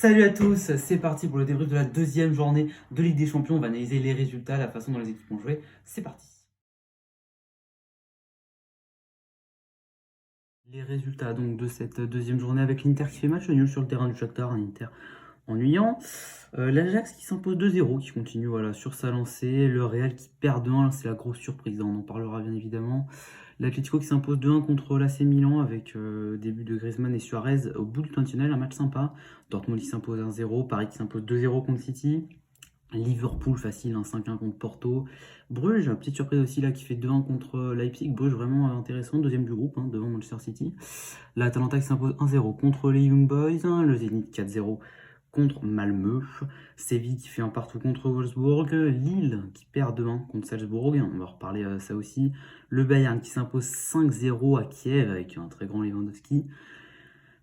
Salut à tous, c'est parti pour le débrief de la deuxième journée de Ligue des Champions. On va analyser les résultats, la façon dont les équipes ont joué. C'est parti. Les résultats donc de cette deuxième journée avec l'Inter qui fait match nul sur le terrain du Shakhtar, un Inter ennuyant. L'Ajax qui s'impose 2-0, qui continue sur sa lancée. Le Real qui perd 2-1, c'est la grosse surprise, on en parlera bien évidemment. L'Atlético qui s'impose 2-1 contre l'AC Milan avec début de Griezmann et Suarez au bout du temps additionnel, un match sympa. Dortmund qui s'impose 1-0, Paris qui s'impose 2-0 contre City. Liverpool facile, 5-1 contre Porto. Bruges, petite surprise aussi là qui fait 2-1 contre Leipzig. Bruges vraiment intéressant, deuxième du groupe devant Manchester City. L'Atalanta qui s'impose 1-0 contre les Young Boys. Le Zenit 4-0 contre Malmö. Séville qui fait un partout contre Wolfsburg. Lille qui perd 2-1 contre Salzbourg. On va reparler ça aussi. Le Bayern qui s'impose 5-0 à Kiev avec un très grand Lewandowski.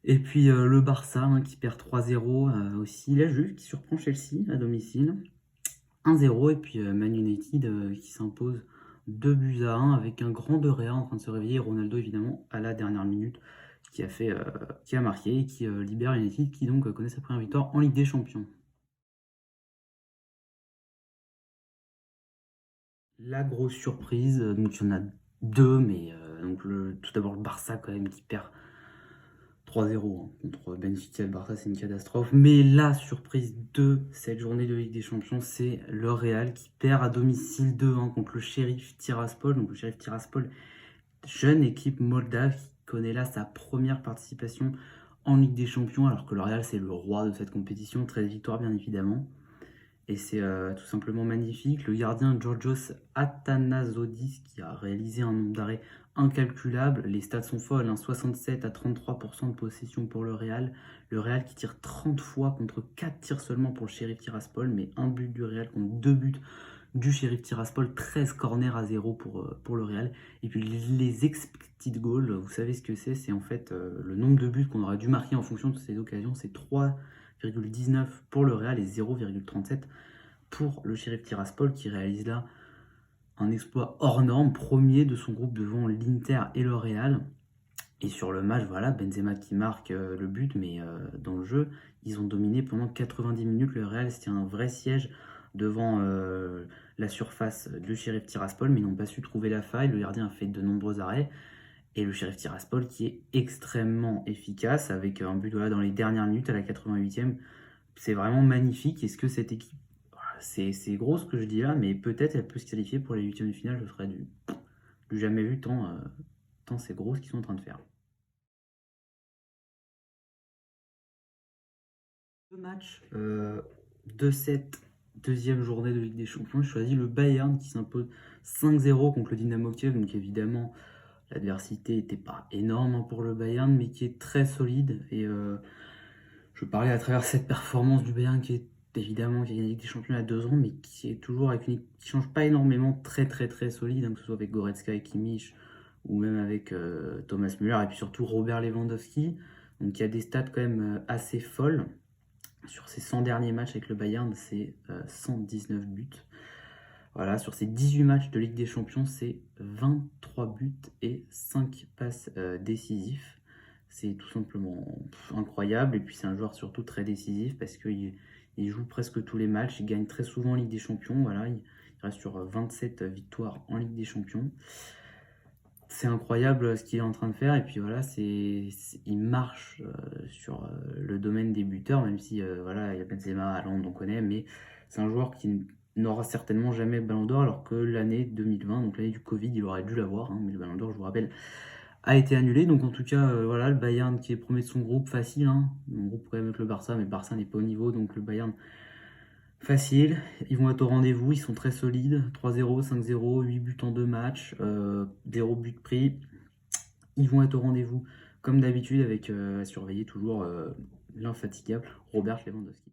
Et puis le Barça qui perd 3-0 aussi. La Juve qui surprend Chelsea à domicile. 1-0 et puis Man United qui s'impose 2-1 avec un grand De Gea en train de se réveiller. Ronaldo évidemment à la dernière minute qui a marqué et qui libère United qui donc connaît sa première victoire en Ligue des Champions. La grosse surprise, donc il y en a deux, mais tout d'abord le Barça quand même qui perd 3-0 contre Benfica. Le Barça, c'est une catastrophe. Mais la surprise de cette journée de Ligue des Champions, c'est le Real qui perd à domicile 2-1 contre le Sheriff Tiraspol. Donc le Sheriff Tiraspol, jeune équipe moldave qui connaît là sa première participation en Ligue des Champions, alors que le Real, c'est le roi de cette compétition. 13 victoires, bien évidemment. Et c'est tout simplement magnifique. Le gardien Georgios Athanasodis qui a réalisé un nombre d'arrêts incalculable. Les stats sont folles, 67 à 33% de possession pour le Real. Le Real qui tire 30 fois contre 4 tirs seulement pour le Sheriff Tiraspol, mais un but du Real contre 2 buts du Sheriff Tiraspol, 13 corners à 0 pour le Real. Et puis les expected goals, vous savez ce que c'est en fait le nombre de buts qu'on aurait dû marquer en fonction de ces occasions, c'est 3,19 pour le Real et 0,37 pour le Sheriff Tiraspol qui réalise là un exploit hors norme, premier de son groupe devant l'Inter et le Real. Et sur le match, Benzema qui marque le but, mais dans le jeu, ils ont dominé pendant 90 minutes. Le Real, c'était un vrai siège devant la surface du Sheriff Tiraspol, mais ils n'ont pas su trouver la faille. Le gardien a fait de nombreux arrêts. Et le Sheriff Tiraspol qui est extrêmement efficace avec un but dans les dernières minutes à la 88e. C'est vraiment magnifique. Est-ce que cette équipe, c'est gros ce que je dis là, mais peut-être elle peut se qualifier pour les huitièmes de finale. Ce serait du jamais vu tant c'est gros ce qu'ils sont en train de faire. Le match de cette deuxième journée de Ligue des Champions, je choisis le Bayern qui s'impose 5-0 contre le Dynamo Kiev. Donc évidemment, l'adversité n'était pas énorme pour le Bayern, mais qui est très solide. Et je parlais à travers cette performance du Bayern qui est évidemment qui a gagné la Ligue des Champions il y a 2 ans, mais qui est toujours avec une équipe qui change pas énormément, très très très solide, que ce soit avec Goretzka et Kimmich ou même avec Thomas Müller et puis surtout Robert Lewandowski. Donc il y a des stats quand même assez folles. Sur ses 100 derniers matchs avec le Bayern, c'est 119 buts. Voilà, sur ces 18 matchs de Ligue des Champions, c'est 23 buts et 5 passes décisifs. C'est tout simplement incroyable. Et puis c'est un joueur surtout très décisif parce qu'il joue presque tous les matchs. Il gagne très souvent en Ligue des Champions. Voilà, il reste sur 27 victoires en Ligue des Champions. C'est incroyable ce qu'il est en train de faire. Et puis voilà, il marche sur le domaine des buteurs, même si il y a Benzema, Haaland, on connaît, mais c'est un joueur qui n'aura certainement jamais le Ballon d'Or, alors que l'année 2020, donc l'année du Covid, il aurait dû l'avoir, mais le Ballon d'Or, je vous rappelle, a été annulé. Donc en tout cas, le Bayern qui est premier de son groupe, facile, mon groupe quand même avec le Barça, mais le Barça n'est pas au niveau, donc le Bayern facile, ils vont être au rendez-vous, ils sont très solides, 3-0, 5-0, 8 buts en 2 matchs, 0 but pris. Ils vont être au rendez-vous comme d'habitude avec à surveiller toujours l'infatigable Robert Lewandowski.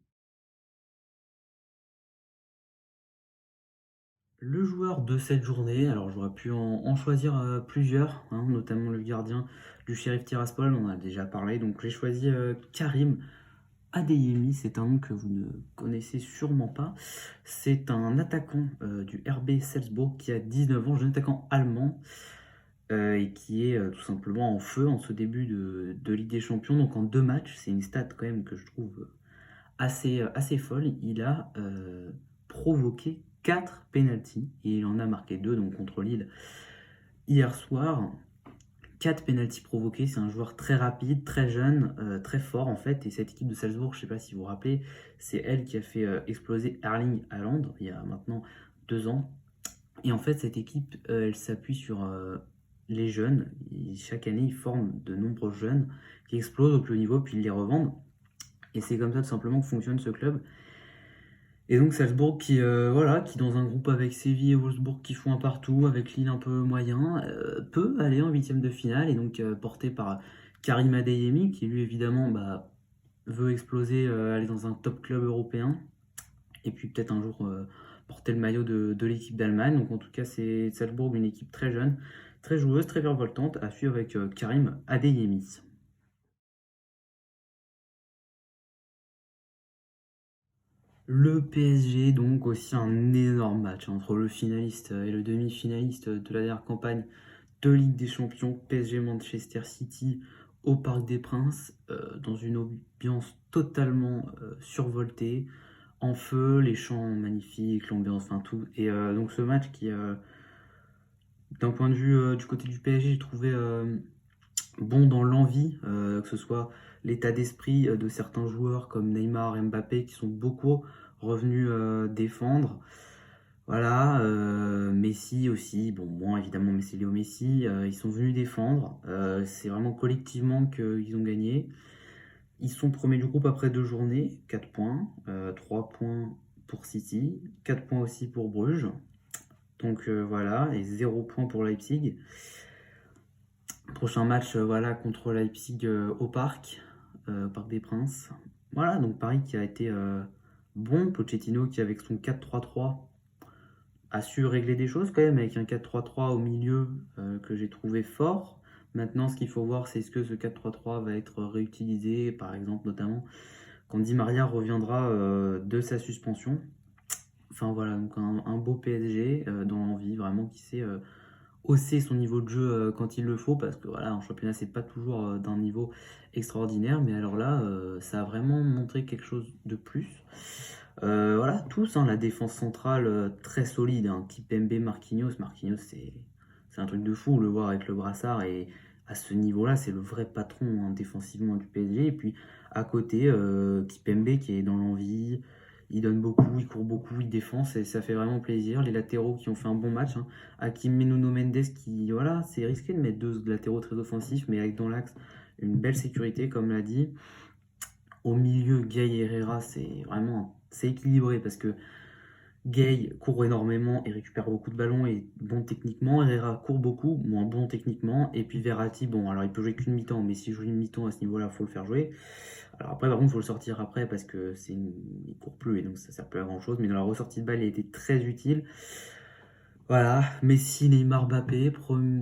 Le joueur de cette journée, alors j'aurais pu en choisir plusieurs, notamment le gardien du Sheriff Tiraspol, on en a déjà parlé, donc j'ai choisi Karim Adeyemi, c'est un nom que vous ne connaissez sûrement pas. C'est un attaquant du RB Salzbourg qui a 19 ans, jeune attaquant allemand, et qui est tout simplement en feu en ce début de Ligue des Champions. Donc en 2 matchs, c'est une stat quand même que je trouve assez folle. Il a provoqué 4 pénaltys et il en a marqué 2 donc contre Lille hier soir. 4 pénaltys provoqués, c'est un joueur très rapide, très jeune, très fort en fait. Et cette équipe de Salzbourg, je ne sais pas si vous vous rappelez, c'est elle qui a fait exploser Erling Haaland il y a maintenant 2 ans. Et en fait, cette équipe, elle s'appuie sur les jeunes. Chaque année, ils forment de nombreux jeunes qui explosent au plus haut niveau, puis ils les revendent. Et c'est comme ça tout simplement que fonctionne ce club. Et donc Salzbourg qui dans un groupe avec Séville et Wolfsburg qui font un partout, avec Lille un peu moyen, peut aller en huitième de finale. Et donc porté par Karim Adeyemi, qui lui évidemment veut exploser, aller dans un top club européen. Et puis peut-être un jour porter le maillot de l'équipe d'Allemagne. Donc en tout cas c'est Salzbourg, une équipe très jeune, très joueuse, très virevoltante, à suivre avec Karim Adeyemi. Le PSG, donc aussi un énorme match entre le finaliste et le demi-finaliste de la dernière campagne de Ligue des Champions, PSG Manchester City au Parc des Princes, dans une ambiance totalement survoltée, en feu, les chants magnifiques, l'ambiance, enfin tout. Et donc ce match qui, d'un point de vue du côté du PSG, j'ai trouvé bon dans l'envie, que ce soit l'état d'esprit de certains joueurs comme Neymar et Mbappé qui sont beaucoup revenus défendre. Voilà, Messi aussi, bon, moins évidemment Léo Messi, ils sont venus défendre. C'est vraiment collectivement qu'ils ont gagné. Ils sont premiers du groupe après 2 journées, 4 points, 3 points pour City, 4 points aussi pour Bruges. Donc voilà, et 0 points pour Leipzig. Prochain match voilà, contre Leipzig au Parc des Princes. Voilà, donc Paris qui a été bon. Pochettino qui avec son 4-3-3 a su régler des choses quand même, avec un 4-3-3 au milieu que j'ai trouvé fort. Maintenant, ce qu'il faut voir, c'est est-ce que ce 4-3-3 va être réutilisé, par exemple, notamment quand Di Maria reviendra de sa suspension. Enfin voilà, donc un beau PSG dans l'envie, vraiment, qui sait hausser son niveau de jeu quand il le faut, parce que voilà, en championnat, c'est pas toujours d'un niveau extraordinaire, mais alors là, ça a vraiment montré quelque chose de plus. Voilà, tous, hein, la défense centrale très solide, hein, Kimpembe, Marquinhos. Marquinhos, c'est un truc de fou, le voir avec le brassard, et à ce niveau-là, c'est le vrai patron hein, défensivement du PSG. Et puis à côté, Kimpembe qui est dans l'envie, il donne beaucoup, il court beaucoup, il défend, et ça fait vraiment plaisir. Les latéraux qui ont fait un bon match, hein. Hakim Nuno Mendes qui, voilà, c'est risqué de mettre 2 latéraux très offensifs, mais avec dans l'axe une belle sécurité, comme l'a dit. Au milieu, Gay et Herrera, c'est équilibré parce que Gay court énormément et récupère beaucoup de ballons et bon techniquement. Herrera court beaucoup, moins bon techniquement. Et puis Verratti, bon, alors il peut jouer qu'une mi-temps, mais s'il joue une mi-temps à ce niveau-là, il faut le faire jouer. Alors après, par contre, il faut le sortir après parce que il court plus et donc ça sert plus à grand chose. Mais dans la ressortie de balle, il a été très utile. Voilà, Messi, Neymar, Mbappé,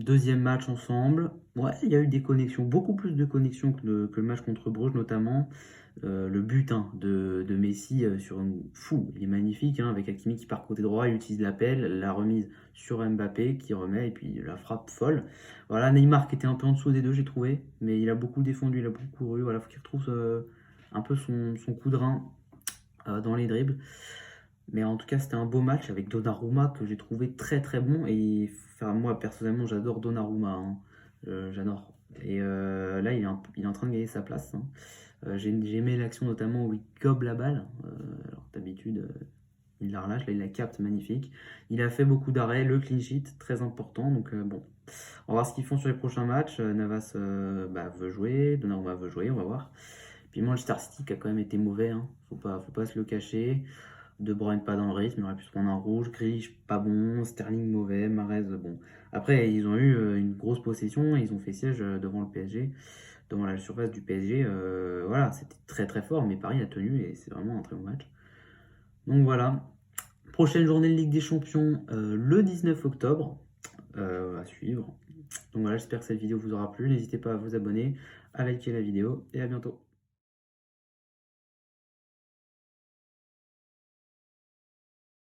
deuxième match ensemble. Ouais, il y a eu des connexions, beaucoup plus de connexions que le match contre Bruges notamment. Le but hein, de Messi sur une fou, il est magnifique, hein, avec Hakimi qui part côté droit, il utilise l'appel, la remise sur Mbappé qui remet et puis la frappe folle. Voilà, Neymar qui était un peu en dessous des deux, j'ai trouvé, mais il a beaucoup défendu, il a beaucoup couru. Voilà, faut qu'il retrouve un peu son coup de rein dans les dribbles. Mais en tout cas, c'était un beau match avec Donnarumma que j'ai trouvé très très bon. Et enfin, moi personnellement, j'adore Donnarumma, hein. J'adore. Et là, il est en train de gagner sa place, hein. J'ai aimé l'action notamment où il gobe la balle. Alors d'habitude, il la relâche. Là, il la capte, magnifique. Il a fait beaucoup d'arrêts, le clean sheet, très important. Donc bon, on va voir ce qu'ils font sur les prochains matchs. Navas veut jouer, Donnarumma veut jouer, on va voir. Puis Manchester City qui a quand même été mauvais, hein. Faut pas se le cacher. De Bruyne pas dans le rythme, il aurait pu se prendre un rouge. Grealish pas bon, Sterling mauvais, Mahrez bon. Après, ils ont eu une grosse possession, ils ont fait siège devant le PSG, devant la surface du PSG. Voilà, c'était très très fort, mais Paris a tenu et c'est vraiment un très bon match. Donc voilà, prochaine journée de Ligue des Champions le 19 octobre à suivre. Donc voilà, j'espère que cette vidéo vous aura plu. N'hésitez pas à vous abonner, à liker la vidéo et à bientôt.